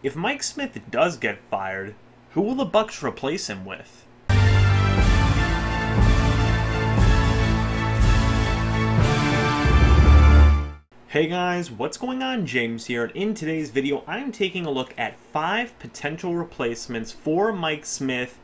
If Mike Smith does get fired, who will the Bucs replace him with? Hey guys, what's going on? James here, and in today's video I'm taking a look at 5 potential replacements for Mike Smith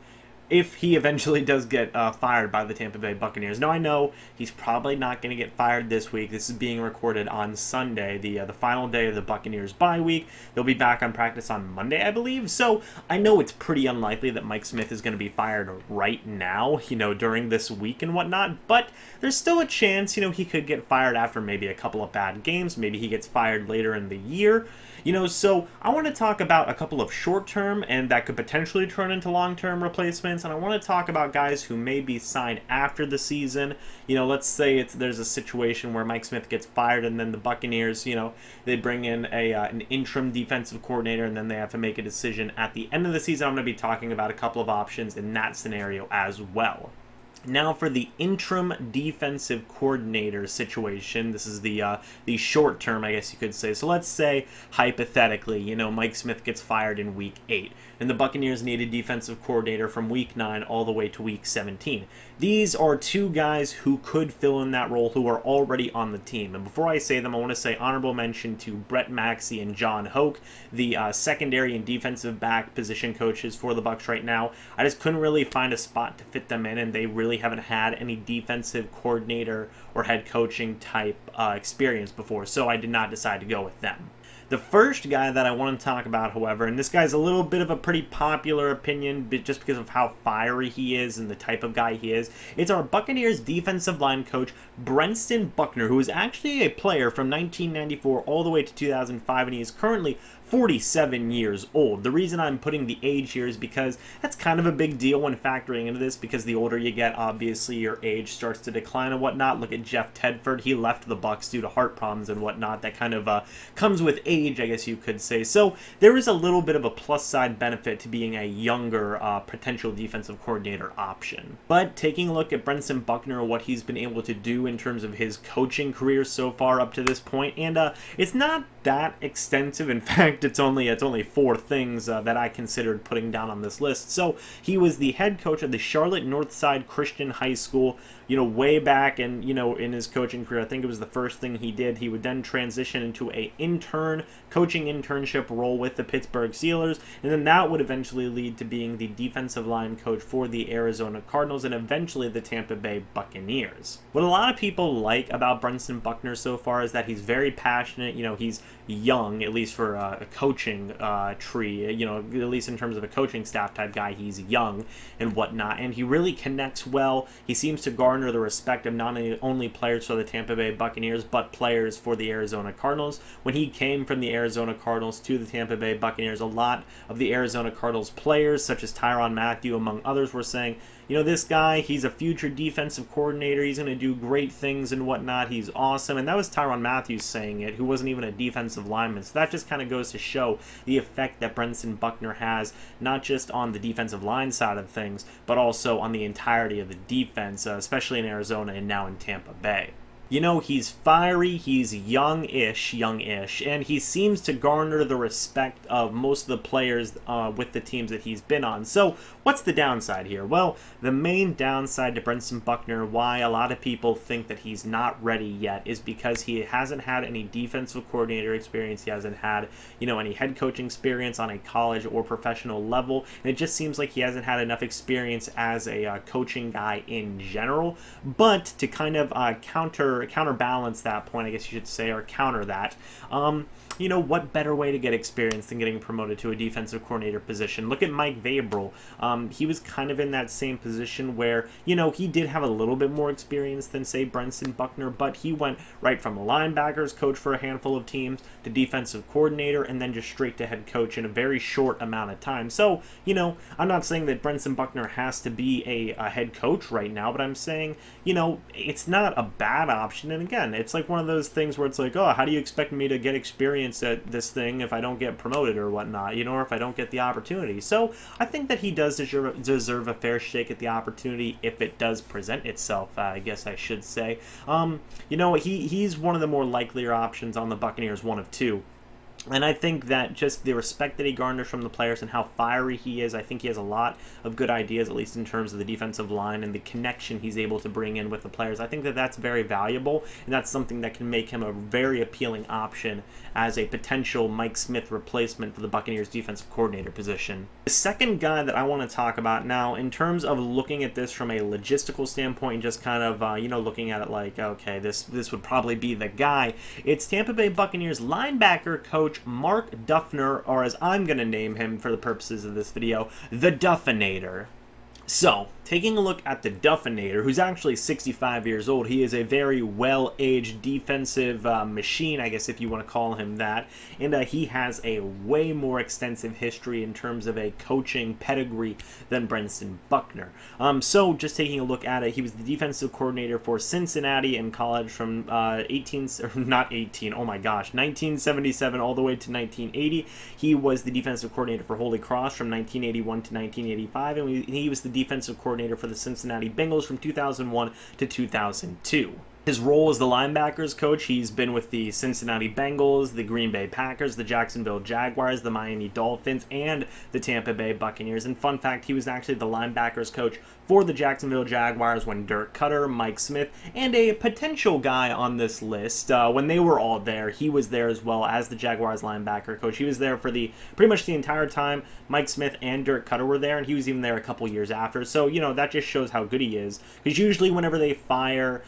if he eventually does get fired by the Tampa Bay Buccaneers. Now I know he's probably not going to get fired this week. This is being recorded on Sunday, the final day of the Buccaneers bye week. They'll be back on practice on Monday, I believe. So I know it's pretty unlikely that Mike Smith is going to be fired right now, during this week and whatnot. But there's still a chance, he could get fired after maybe a couple of bad games. Maybe he gets fired later in the year. So I want to talk about a couple of short-term and that could potentially turn into long-term replacements, and I want to talk about guys who may be signed after the season. Let's say there's a situation where Mike Smith gets fired and then the Buccaneers, they bring in an interim defensive coordinator and then they have to make a decision at the end of the season. I'm going to be talking about a couple of options in that scenario as well. Now for the interim defensive coordinator situation, this is the short term, I guess you could say. So let's say, hypothetically, Mike Smith gets fired in Week 8, and the Buccaneers need a defensive coordinator from Week 9 all the way to Week 17. These are 2 guys who could fill in that role who are already on the team. And before I say them, I want to say honorable mention to Brett Maxey and John Hoke, the secondary and defensive back position coaches for the Bucs right now. I just couldn't really find a spot to fit them in, and they really haven't had any defensive coordinator or head coaching type experience before, so I did not decide to go with them. The first guy that I want to talk about, however, and this guy's a little bit of a pretty popular opinion just because of how fiery he is and the type of guy he is, it's our Buccaneers defensive line coach, Brenton Buckner, who is actually a player from 1994 all the way to 2005, and he is currently 47 years old. The reason I'm putting the age here is because that's kind of a big deal when factoring into this, because the older you get, obviously your age starts to decline and whatnot. Look at Jeff Tedford. He left the Bucs due to heart problems and whatnot. That kind of comes with age, I guess you could say. So there is a little bit of a plus side benefit to being a younger potential defensive coordinator option. But taking a look at Brenton Buckner, what he's been able to do in terms of his coaching career so far up to this point, and it's not that extensive. In fact, it's only 4 things that I considered putting down on this list. So he was the head coach of the Charlotte Northside Christian High School, way back, and in his coaching career, I think it was the first thing he did. He would then transition into a coaching internship role with the Pittsburgh Steelers, and then that would eventually lead to being the defensive line coach for the Arizona Cardinals and eventually the Tampa Bay Buccaneers. What a lot of people like about Brenton Buckner so far is that he's very passionate. He's young, at least for a coaching tree, at least in terms of a coaching staff type guy, he's young and whatnot, and he really connects well. He seems to garner the respect of not only players for the Tampa Bay Buccaneers, but players for the Arizona Cardinals. When he came from the Arizona Cardinals to the Tampa Bay Buccaneers, a lot of the Arizona Cardinals players, such as Tyrann Mathieu, among others, were saying, this guy, he's a future defensive coordinator, he's going to do great things and whatnot, he's awesome. And that was Tyrann Mathieu saying it, who wasn't even a defensive lineman. So that just kind of goes to show the effect that Brenton Buckner has, not just on the defensive line side of things, but also on the entirety of the defense, especially in Arizona and now in Tampa Bay. He's fiery, he's youngish, and he seems to garner the respect of most of the players with the teams that he's been on. So what's the downside here? Well, the main downside to Brenton Buckner, why a lot of people think that he's not ready yet, is because he hasn't had any defensive coordinator experience. He hasn't had, any head coaching experience on a college or professional level, and it just seems like he hasn't had enough experience as a coaching guy in general. But to kind of counterbalance that point, I guess you should say, or counter that, what better way to get experience than getting promoted to a defensive coordinator position? Look at Mike Vrabel. He was kind of in that same position where, he did have a little bit more experience than, say, Brenton Buckner, but he went right from a linebackers coach for a handful of teams to defensive coordinator and then just straight to head coach in a very short amount of time. So, I'm not saying that Brenton Buckner has to be a head coach right now, but I'm saying, it's not a bad option. And again, it's like one of those things where it's like, oh, how do you expect me to get experience at this thing if I don't get promoted or whatnot, or if I don't get the opportunity? So I think that he does deserve a fair shake at the opportunity if it does present itself, I guess I should say. He's one of the more likelier options on the Buccaneers, one of 2. And I think that just the respect that he garners from the players and how fiery he is, I think he has a lot of good ideas, at least in terms of the defensive line and the connection he's able to bring in with the players. I think that that's very valuable, and that's something that can make him a very appealing option as a potential Mike Smith replacement for the Buccaneers defensive coordinator position. The second guy that I want to talk about now, in terms of looking at this from a logistical standpoint, and just kind of, looking at it like, okay, this would probably be the guy, it's Tampa Bay Buccaneers linebacker coach Mark Dufner, or as I'm going to name him for the purposes of this video, the Duffinator. So, taking a look at the Duffinator, who's actually 65 years old, he is a very well-aged defensive machine, I guess if you want to call him that, and he has a way more extensive history in terms of a coaching pedigree than Brenton Buckner. So, just taking a look at it, he was the defensive coordinator for Cincinnati in college from 1977 all the way to 1980. He was the defensive coordinator for Holy Cross from 1981 to 1985, and he was the defensive coordinator for the Cincinnati Bengals from 2001 to 2002. His role as the linebackers coach, he's been with the Cincinnati Bengals, the Green Bay Packers, the Jacksonville Jaguars, the Miami Dolphins, and the Tampa Bay Buccaneers. And fun fact, he was actually the linebackers coach for the Jacksonville Jaguars when Dirk Cutter, Mike Smith, and a potential guy on this list, when they were all there, he was there as well as the Jaguars linebacker coach. He was there for pretty much the entire time Mike Smith and Dirk Cutter were there, and he was even there a couple years after. So, that just shows how good he is. Because usually whenever they fire,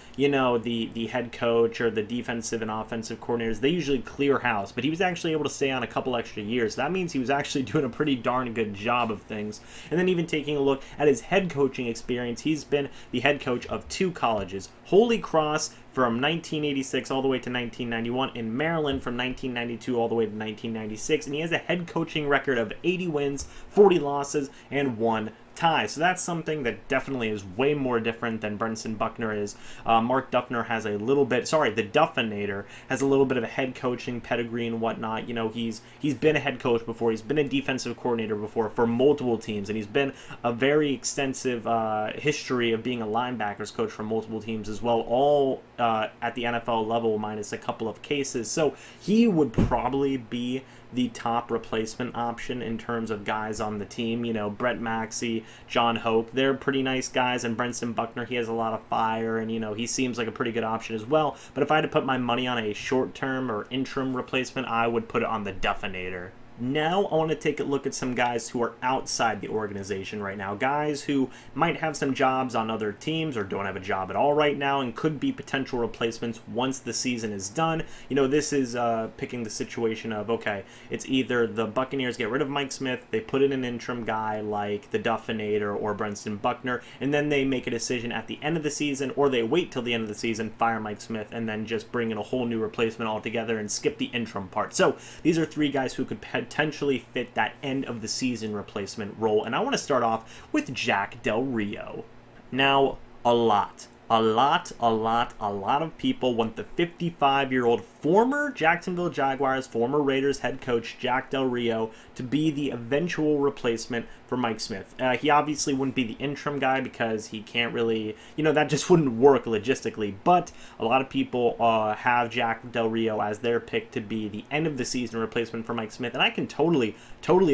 the head coach or the defensive and offensive coordinators, they usually clear house, but he was actually able to stay on a couple extra years. That means he was actually doing a pretty darn good job of things. And then even taking a look at his head coaching experience, he's been the head coach of 2 colleges, Holy Cross from 1986 all the way to 1991, in Maryland from 1992 all the way to 1996, and he has a head coaching record of 80 wins, 40 losses, and 1 tie. So that's something that definitely is way more different than Brenton Buckner is. Mark Dufner has a little bit, the Duffinator has a little bit of a head coaching pedigree and whatnot. He's been a head coach before, he's been a defensive coordinator before for multiple teams, and he's been a very extensive history of being a linebackers coach for multiple teams as well, all at the NFL level minus a couple of cases. So he would probably be the top replacement option in terms of guys on the team. Brett Maxey, John Hoke, they're pretty nice guys, and Brenton Buckner, he has a lot of fire, and he seems like a pretty good option as well. But if I had to put my money on a short-term or interim replacement, I would put it on the Duffinator. Now I want to take a look at some guys who are outside the organization right now, guys who might have some jobs on other teams or don't have a job at all right now and could be potential replacements once the season is done. This is picking the situation of, okay, it's either the Buccaneers get rid of Mike Smith, they put in an interim guy like the Duffinator or Brenton Buckner, and then they make a decision at the end of the season, or they wait till the end of the season, fire Mike Smith, and then just bring in a whole new replacement altogether and skip the interim part. So these are 3 guys who could potentially fit that end of the season replacement role, and I want to start off with Jack Del Rio. Now, a lot of people want the 55-year-old former Jacksonville Jaguars, former Raiders head coach Jack Del Rio to be the eventual replacement for Mike Smith. He obviously wouldn't be the interim guy because he can't really, that just wouldn't work logistically, but a lot of people have Jack Del Rio as their pick to be the end of the season replacement for Mike Smith, and I can totally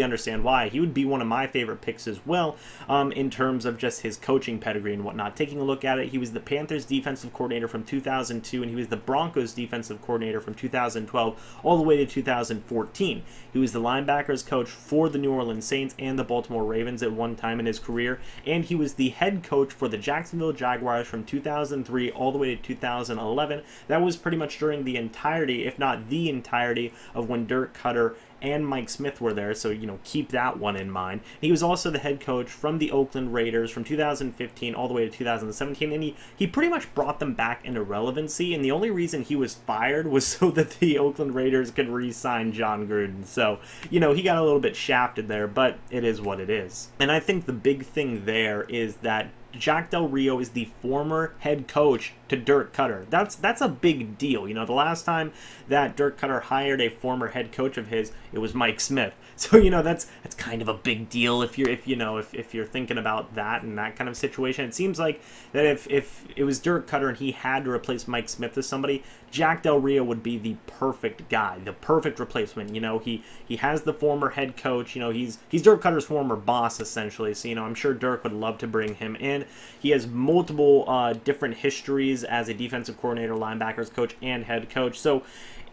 understand why. He would be one of my favorite picks as well, in terms of just his coaching pedigree and whatnot. Taking a look at it, he was the Panthers defensive coordinator from 2002, and he was the Broncos defensive coordinator from 2012 all the way to 2014. He was the linebackers coach for the New Orleans Saints and the Baltimore Ravens at one time in his career, and he was the head coach for the Jacksonville Jaguars from 2003 all the way to 2011. That was pretty much during the entirety, if not the entirety, of when Dirk Cutter and Mike Smith were there, so keep that one in mind. He was also the head coach from the Oakland Raiders from 2015 all the way to 2017, and he pretty much brought them back into relevancy, and the only reason he was fired was so that the Oakland Raiders could re-sign John Gruden. So, he got a little bit shafted there, but it is what it is. And I think the big thing there is that Jack Del Rio is the former head coach to Dirk Cutter. That's a big deal. You know, the last time that Dirk Cutter hired a former head coach of his, it was Mike Smith. So, you know, that's kind of a big deal if you're thinking about that and that kind of situation. It seems like that if it was Dirk Cutter and he had to replace Mike Smith as somebody, Jack Del Rio would be the perfect guy, the perfect replacement. You know, he has the former head coach. You know, he's Dirk Cutter's former boss essentially. So, you know, I'm sure Dirk would love to bring him in. He has multiple different histories as a defensive coordinator, linebackers coach, and head coach. So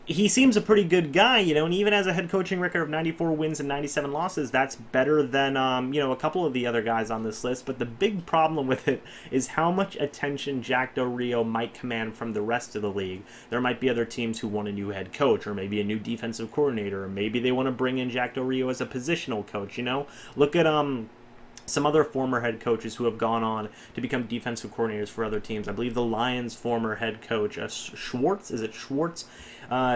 he seems a pretty good guy, you know, and even as a head coaching record of 94 wins and 97 losses, that's better than, you know, a couple of the other guys on this list. But the big problem with it is how much attention Jack Del Rio might command from the rest of the league. There might be other teams who want a new head coach, or maybe a new defensive coordinator, or maybe they want to bring in Jack Del Rio as a positional coach, you know? Look at, some other former head coaches who have gone on to become defensive coordinators for other teams. I believe the Lions' former head coach, Schwartz, is it Schwartz?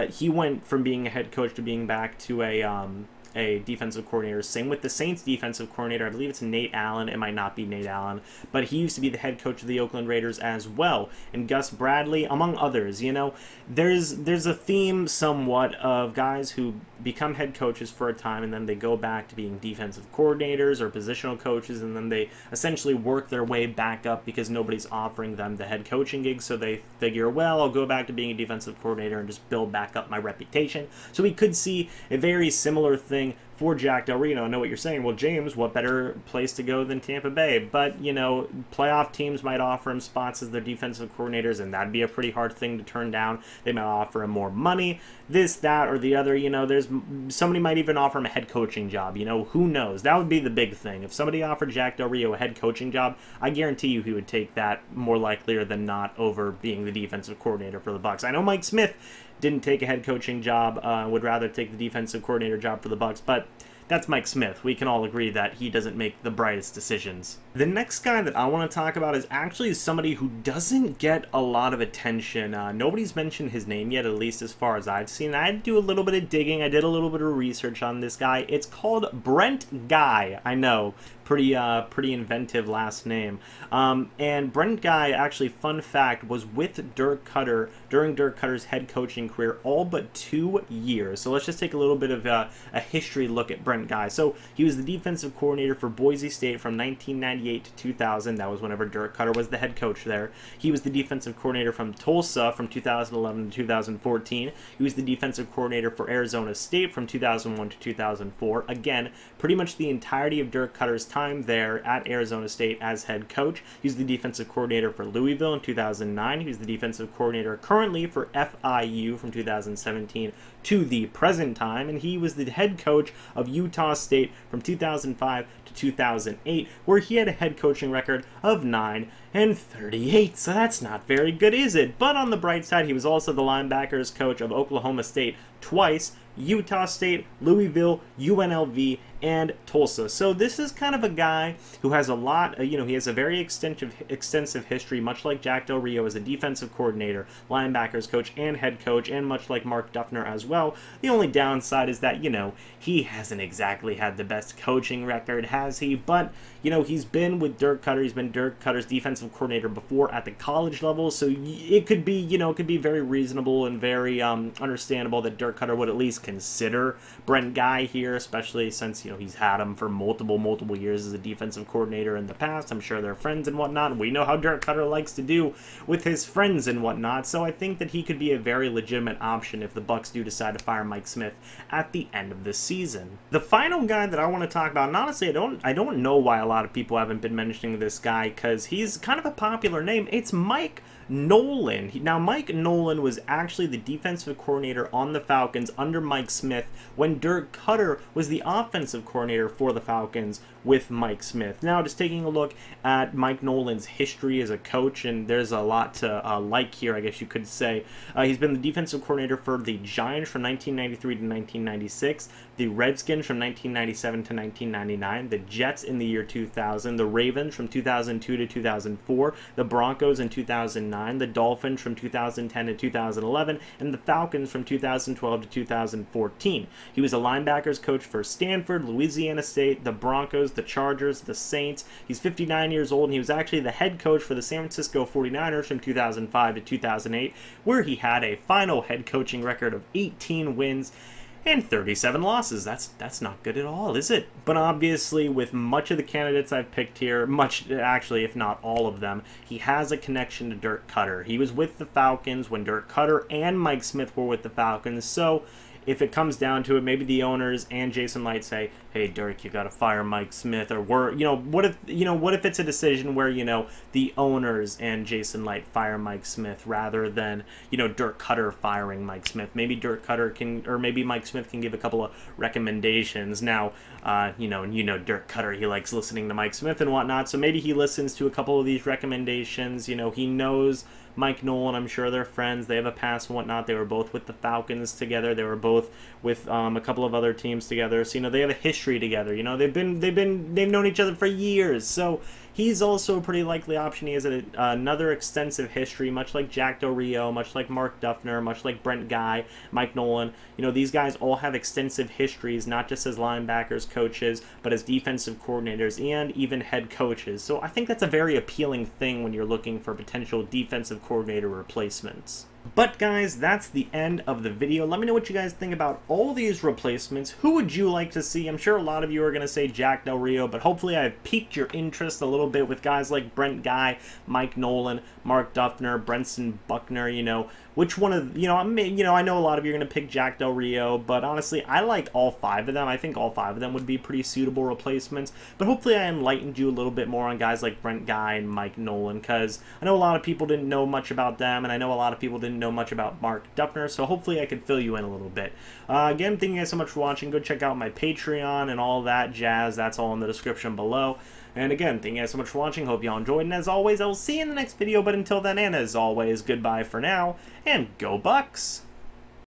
He went from being a head coach to being back to a defensive coordinator. Same with the Saints defensive coordinator. I believe it's Nate Allen. It might not be Nate Allen, but he used to be the head coach of the Oakland Raiders as well. And Gus Bradley, among others. You know, there's a theme somewhat of guys who become head coaches for a time and then they go back to being defensive coordinators or positional coaches, and then they essentially work their way back up because nobody's offering them the head coaching gig, so they figure, well, I'll go back to being a defensive coordinator and just build back up my reputation. So we could see a very similar thing for Jack Del Rio. I know what you're saying. Well, James, what better place to go than Tampa Bay? But, you know, playoff teams might offer him spots as their defensive coordinators, and that'd be a pretty hard thing to turn down. They might offer him more money, this, that, or the other. You know, somebody might even offer him a head coaching job. You know, who knows? That would be the big thing. If somebody offered Jack Del Rio a head coaching job, I guarantee you he would take that more likelier than not over being the defensive coordinator for the Bucs. I know Mike Smith didn't take a head coaching job, would rather take the defensive coordinator job for the Bucs, but that's Mike Smith. We can all agree that he doesn't make the brightest decisions. The next guy that I want to talk about is actually somebody who doesn't get a lot of attention. Nobody's mentioned his name yet, at least as far as I've seen. I had to do a little bit of digging. I did a little bit of research on this guy. It's called Brent Guy. I know. Pretty inventive last name. And Brent Guy, actually, fun fact, was with Dirk Cutter during Dirk Cutter's head coaching career all but 2 years. So let's just take a little bit of a history look at Brent Guy. So he was the defensive coordinator for Boise State from 1998 to 2000. That was whenever Dirk Cutter was the head coach there. He was the defensive coordinator from Tulsa from 2011 to 2014. He was the defensive coordinator for Arizona State from 2001 to 2004. Again, pretty much the entirety of Dirk Cutter's time there at Arizona State as head coach. He was the defensive coordinator for Louisville in 2009. He was the defensive coordinator currently for FIU from 2017 to the present time, and he was the head coach of Utah State from 2005 to 2008, where he had a head coaching record of 9-38. So that's not very good, is it? But on the bright side, he was also the linebackers coach of Oklahoma State twice, Utah State, Louisville, UNLV, and Tulsa. So this is kind of a guy who has a lot, he has a very extensive history, much like Jack Del Rio as a defensive coordinator, linebackers coach, and head coach, and much like Mark Dufner as well. The only downside is that, he hasn't exactly had the best coaching record, has he? But, he's been with Dirk Cutter. He's been Dirk Cutter's defensive coordinator before at the college level, so it could be very reasonable and very understandable that Dirk Cutter would at least consider Brent Guy here, especially since, he's had him for multiple years as a defensive coordinator in the past. I'm sure they're friends and whatnot. We know how Dirk Cutter likes to do with his friends and whatnot, so I think that he could be a very legitimate option if the Bucs do decide to fire Mike Smith at the end of the season. The final guy that I want to talk about, and honestly, I don't know why a lot of people haven't been mentioning this guy, because he's kind of a popular name. It's Mike Nolan. Now, Mike Nolan was actually the defensive coordinator on the Falcons under Mike Smith when Dirk Cutter was the offensive coordinator for the Falcons with Mike Smith. Now, just taking a look at Mike Nolan's history as a coach, and there's a lot to like here, I guess you could say. He's been the defensive coordinator for the Giants from 1993 to 1996, the Redskins from 1997 to 1999, the Jets in the year 2000, the Ravens from 2002 to 2004, the Broncos in 2009, the Dolphins from 2010 to 2011, and the Falcons from 2012 to 2014. He was a linebackers coach for Stanford, Louisiana State, the Broncos, the Chargers, the Saints. He's 59 years old, and he was actually the head coach for the San Francisco 49ers from 2005 to 2008, where he had a final head coaching record of 18 wins and 37 losses. That's not good at all, is it? But obviously, with much of the candidates I've picked here, much actually, if not all of them, he has a connection to Dirk Koetter. He was with the Falcons when Dirk Koetter and Mike Smith were with the Falcons, so if it comes down to it, maybe the owners and Jason Licht say, "Hey, Dirk, you got to fire Mike Smith," or what if it's a decision where the owners and Jason Licht fire Mike Smith rather than Dirk Koetter firing Mike Smith? Maybe Dirk Koetter can, or maybe Mike Smith can give a couple of recommendations. Now, Dirk Koetter, he likes listening to Mike Smith and whatnot, so maybe he listens to a couple of these recommendations. He knows Mike Nolan, I'm sure they're friends. They have a past and whatnot. They were both with the Falcons together. They were both with a couple of other teams together. So they have a history together. They've known each other for years. So he's also a pretty likely option. He has another extensive history, much like Jack Del Rio, much like Mark Dufner, much like Brent Guy, Mike Nolan. These guys all have extensive histories, not just as linebackers, coaches, but as defensive coordinators and even head coaches. So I think that's a very appealing thing when you're looking for potential defensive coordinator replacements. But guys, that's the end of the video. Let me know what you guys think about all these replacements. Who would you like to see? I'm sure a lot of you are going to say Jack Del Rio, but hopefully I've piqued your interest a little bit with guys like Brent Guy, Mike Nolan, Mark Dufner, Brenton Buckner. Which one of, I know a lot of you are going to pick Jack Del Rio, but honestly, I like all 5 of them. I think all 5 of them would be pretty suitable replacements, but hopefully I enlightened you a little bit more on guys like Brent Guy and Mike Nolan, because I know a lot of people didn't know much about them, and I know a lot of people didn't know much about Mark Dufner, so hopefully I could fill you in a little bit. Again, thank you guys so much for watching. Go check out my Patreon and all that jazz. That's all in the description below. And again, thank you guys so much for watching. Hope y'all enjoyed, and as always, I will see you in the next video, but until then, and as always, goodbye for now, and go Bucs!